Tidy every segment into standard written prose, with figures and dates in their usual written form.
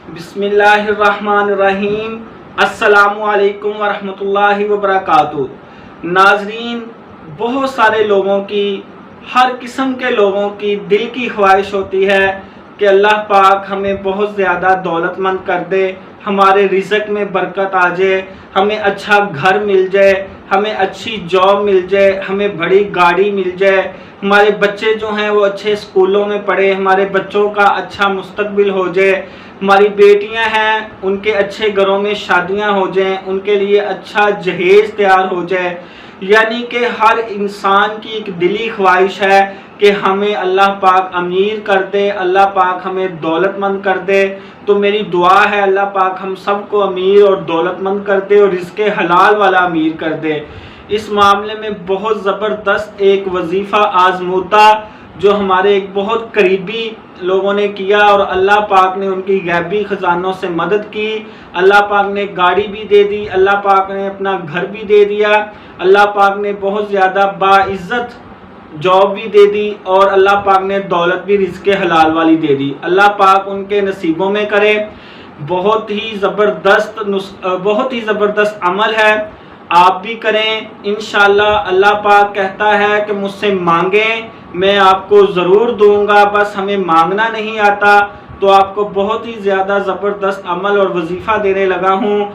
बिस्मिल्लाहिर्रहमानिर्रहीम। अस्सलामु अलैकुम वरहमतुल्लाहि वबरकातुहू। नाजरीन, बहुत सारे लोगों की, हर किस्म के लोगों की दिल की ख्वाहिश होती है कि अल्लाह पाक हमें बहुत ज़्यादा दौलतमंद कर दे, हमारे रिज़्क़ में बरकत आ जाए, हमें अच्छा घर मिल जाए, हमें अच्छी जॉब मिल जाए, हमें बड़ी गाड़ी मिल जाए, हमारे बच्चे जो हैं वो अच्छे स्कूलों में पढ़े, हमारे बच्चों का अच्छा मुस्तकबिल हो जाए, हमारी बेटियां हैं उनके अच्छे घरों में शादियां हो जाएं, उनके लिए अच्छा जहेज़ तैयार हो जाए। यानी कि हर इंसान की एक दिली ख्वाहिश है कि हमें अल्लाह पाक अमीर कर दे, अल्लाह पाक हमें दौलतमंद कर दे। तो मेरी दुआ है अल्लाह पाक हम सबको अमीर और दौलतमंद कर दे और रिज़्क़े हलाल वाला अमीर कर दे। इस मामले में बहुत ज़बरदस्त एक वजीफ़ा आज़मूदा जो हमारे एक बहुत करीबी लोगों ने किया और अल्लाह पाक ने उनकी गैबी ख़जानों से मदद की। अल्लाह पाक ने गाड़ी भी दे दी, अल्लाह पाक ने अपना घर भी दे दिया, अल्लाह पाक ने बहुत ज़्यादा बाइज़्ज़त जॉब भी दे दी और अल्लाह पाक ने दौलत भी रिज़्क़े हलाल वाली दे दी। अल्लाह पाक उनके नसीबों में करे। बहुत ही ज़बरदस्त अमल है, आप भी करें इंशाअल्लाह। अल्लाह पाक कहता है कि मुझसे मांगें मैं आपको ज़रूर दूंगा, बस हमें मांगना नहीं आता। तो आपको बहुत ही ज़्यादा ज़बरदस्त अमल और वजीफ़ा देने लगा हूँ,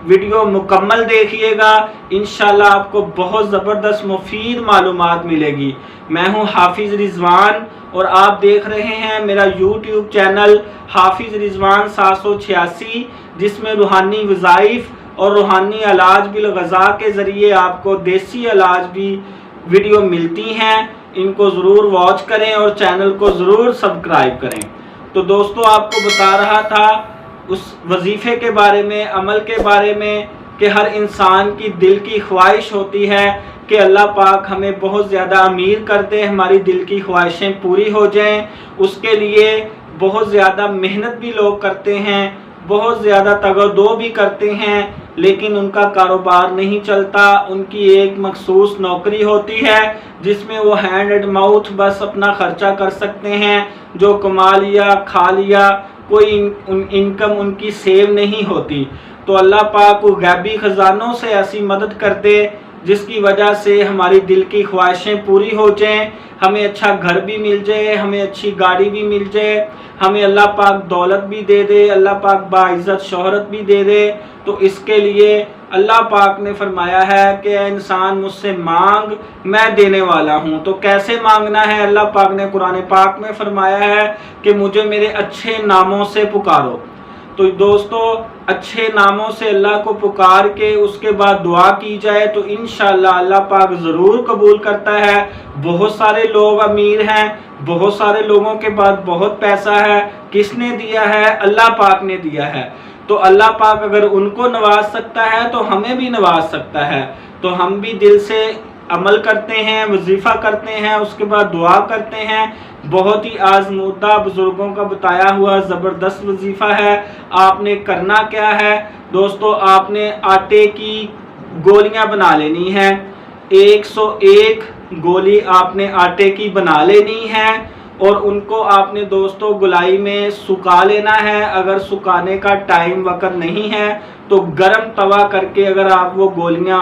वीडियो मुकम्मल देखिएगा, इंशाअल्लाह आपको बहुत ज़बरदस्त मुफीद मालूमात मिलेगी। मैं हूँ हाफिज़ रिजवान और आप देख रहे हैं मेरा यूट्यूब चैनल हाफिज़ रिजवान 786, जिसमें रूहानी वज़ाइफ और रूहानी इलाज बिल ग़ज़ा के ज़रिए आपको देसी इलाज भी वीडियो मिलती हैं। इनको ज़रूर वॉच करें और चैनल को ज़रूर सब्सक्राइब करें। तो दोस्तों, आपको बता रहा था उस वजीफ़े के बारे में, अमल के बारे में कि हर इंसान की दिल की ख्वाहिश होती है कि अल्लाह पाक हमें बहुत ज़्यादा अमीर कर दे, हमारी दिल की ख्वाहिशें पूरी हो जाएं। उसके लिए बहुत ज़्यादा मेहनत भी लोग करते हैं, बहुत ज़्यादा तगदो भी करते हैं, लेकिन उनका कारोबार नहीं चलता। उनकी एक मखसूस नौकरी होती है जिसमें वो हैंड एंड माउथ बस अपना खर्चा कर सकते हैं, जो कमा लिया खा लिया, कोई इनकम उनकी सेव नहीं होती। तो अल्लाह पाक को गैबी ख़जानों से ऐसी मदद कर दे जिसकी वजह से हमारी दिल की ख्वाहिशें पूरी हो जाएं, हमें अच्छा घर भी मिल जाए, हमें अच्छी गाड़ी भी मिल जाए, हमें अल्लाह पाक दौलत भी दे दे, अल्लाह पाक बाइज़्ज़त शोहरत भी दे दे। तो इसके लिए अल्लाह पाक ने फरमाया है कि इंसान मुझसे मांग मैं देने वाला हूँ। तो कैसे मांगना है? अल्लाह पाक ने कुरान पाक में फरमाया है कि मुझे मेरे अच्छे नामों से पुकारो। तो दोस्तों, अच्छे नामों से अल्लाह को पुकार के उसके बाद दुआ की जाए तो इंशाअल्लाह अल्लाह पाक ज़रूर कबूल करता है। बहुत सारे लोग अमीर हैं, बहुत सारे लोगों के पास बहुत पैसा है। किसने दिया है? अल्लाह पाक ने दिया है। तो अल्लाह पाक अगर उनको नवाज सकता है तो हमें भी नवाज सकता है। तो हम भी दिल से अमल करते हैं, वजीफ़ा करते हैं, उसके बाद दुआ करते हैं। बहुत ही आज़मूदा बुज़ुर्गों का बताया हुआ ज़बरदस्त वजीफ़ा है। आपने करना क्या है दोस्तों, आपने आटे की गोलियां बना लेनी है। 101 गोली आपने आटे की बना लेनी है और उनको आपने दोस्तों गुलाई में सुखा लेना है। अगर सुखाने का टाइम वक्त नहीं है तो गरम तवा करके अगर आप वो गोलियां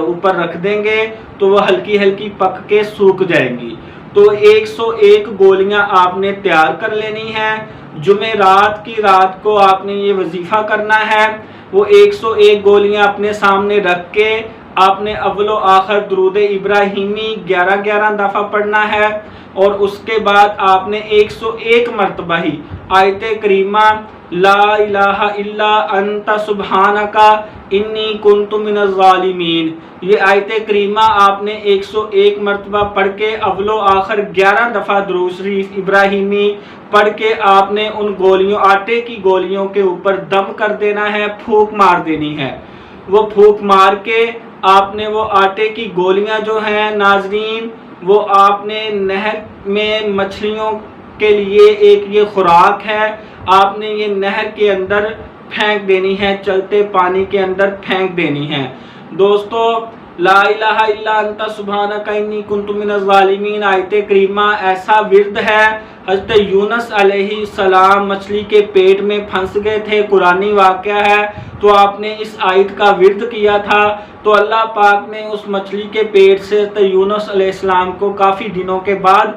ऊपर रख देंगे तो वो हल्की हल्की पक के सूख जाएंगी। तो 101 गोलियां आपने तैयार कर लेनी है। जुमे रात की रात को आपने ये वजीफ़ा करना है। वो 101 गोलियां अपने सामने रख के आपने अव्वलो आखिर दुरूद इब्राहिमी 11-11 दफ़ा पढ़ना है और उसके बाद आपने 101 मरतबा ही आयत करीमा ला इलाहा इल्ला अंता सुब्हानका इन्नी कुन्तु मिनज़ ज़ालिमीन, ये आयत करीमा आपने 101 मरतबा पढ़ के अव्वलो आखिर 11 दफ़ा दुरूद शरीफ इब्राहिमी पढ़ के आपने उन गोलियों, आटे की गोलियों के ऊपर दम कर देना है, फूंक मार देनी है। वो फूंक मार के आपने वो आटे की गोलियां जो हैं नाजरीन, वो आपने नहर में मछलियों के लिए एक ये खुराक है, आपने ये नहर के अंदर फेंक देनी है, चलते पानी के अंदर फेंक देनी है। दोस्तों, ला इलाहा इल्ला अंता सुब्हानका इन्नी कुन्तु मिनज़ ज़ालिमीन आयत करीमा ऐसा विर्द है حضرت یونس علیہ السلام مچھلی کے پیٹ میں پھنس گئے تھے، قرآنی واقعہ ہے، تو آپ نے اس آیت کا ورد کیا تھا تو اللہ پاک نے اس مچھلی کے پیٹ سے حضرت یونس علیہ السلام کو کافی دنوں کے بعد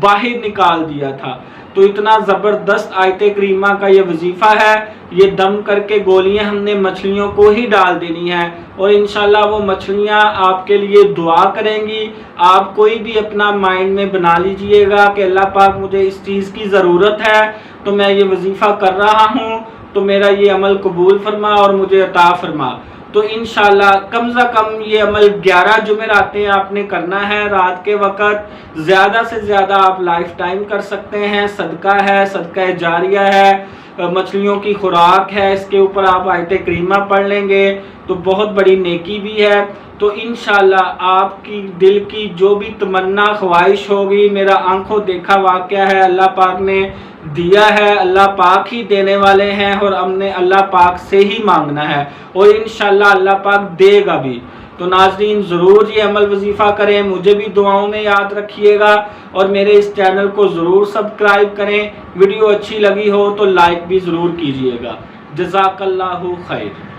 باہر نکال دیا تھا۔ تو اتنا زبردست آیت کریمہ کا یہ وظیفہ ہے، یہ دم کر کے گولیاں ہم نے مچھلیوں کو ہی ڈال دینی ہے اور انشاءاللہ وہ مچھلیاں آپ کے لیے دعا کریں گی۔ آپ کوئی بھی اپنا مائنڈ میں بنا لیجئے گا کہ اللہ پاک مجھے اس چیز کی ضرورت ہے تو میں یہ وظیفہ کر رہا ہوں، تو میرا یہ عمل قبول فرما اور مجھے عطا فرما۔ تو انشاءاللہ کم از کم یہ عمل 11 جمعراتیں آپ نے کرنا ہے رات کے وقت، زیادہ سے زیادہ آپ لائف ٹائم کر سکتے ہیں، صدقہ ہے، صدقہ جاریہ ہے، مچھلیوں کی خوراک ہے، اس کے اوپر آپ آیت کریمہ پڑھ لیں گے تو بہت بڑی نیکی بھی ہے۔ تو انشاءاللہ آپ کی دل کی جو بھی تمنا خواہش ہوگی، میرا آنکھوں دیکھا واقعہ ہے، اللہ پاک نے دیا ہے، اللہ پاک ہی دینے والے ہیں اور ہم نے اللہ پاک سے ہی مانگنا ہے اور انشاءاللہ اللہ پاک دے گا بھی۔ تو ناظرین ضرور یہ عمل وظیفہ کریں، مجھے بھی دعاؤں میں یاد رکھیے گا اور میرے اس چینل کو ضرور سبسکرائب کریں، ویڈیو اچھی لگی ہو تو لائک بھی ضرور کیجیے گا۔ جزاک اللہ خیر۔